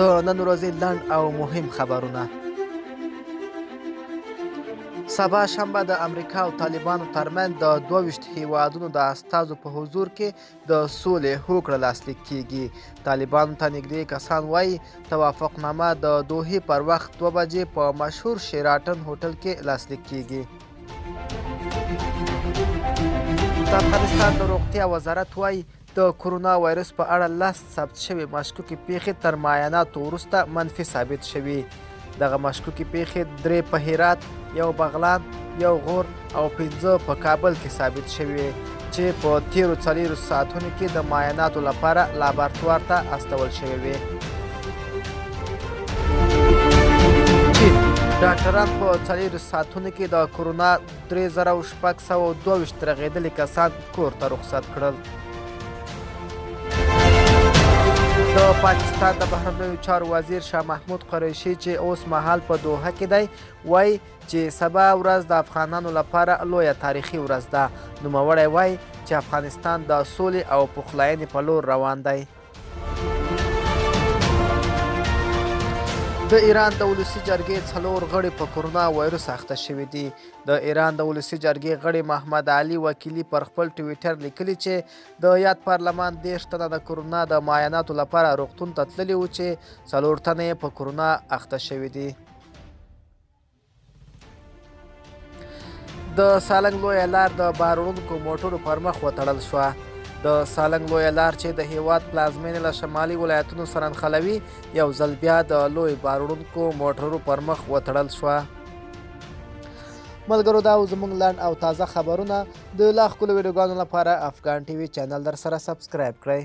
د نن ورځې لنډ او مهم خبرونه. سبا شنبه د امریکا او طالبانو ترمنځ د 22 هیوادونو د استازو په حضور کې د سولې هوکړه لاسلیک کیږي. طالبانو ته نږدې کسان وایي توافقنامه د دوحې پر وخت 2 بجې په مشهور شیراتن هوټل کې لاسلیک کیږي. د افغانستان د روغتیا وزارت وایي د کرونا وایرس په اړه 10 ثبت شوي مشکوکې پیښې تر معایناتو وروسته منفي ثابت شوي. دغه مشکوکې پیښې 3 په هرات، 1 بغلان، 1 غور او 5 په کابل کې ثابت شوي چې په تیرو 4 ساعتونو کې د معایناتو لپاره لابراتوار ته استول شوي وي. ډاکټران په 4 ساعتونو کې د کرونا 3622 رغېدلي کسان کور ته رخصت کړل. د پاکستان د بهرنیو چارو وزیر شاه محمود قریشي چې اوس مهال په دوحه کې دی وایي چې سبا ورځ د افغانانو لپاره لویه تاریخي ورځ ده. نوموړی وایي چې افغانستان د سولې او پخلاینې په لور روان دی. د ایران د ولسي جرګې 4 غړي په کرونا وایرس اخته شوي دي. د ایران د ولسي جرګې غړي محمد علي وکیلي پر خپل ټویټر لیکلي چې د یاد پارلمان 30 تنه د کرونا د معایناتو لپاره روغتون ته تللي وو چې 4 تنه یې په کرونا اخته شوي دي. د سالنګ لویه لار د بار وړونکو موټرو پر مخ وتړل شوه. د سالنګ لویه لار چې د هیواد پلازمینې له شمالي ولایتونو سره نښلوي یو ځل بیا د لوی بار وړونکو موټرو پر مخ وتړل شوه. ملګرو دا زموږ لنډ او تازه خبرونه. د لا ښکلو ویډیوګانو لپاره افغان ټي وي چینل در سره سبسکرایب کړئ.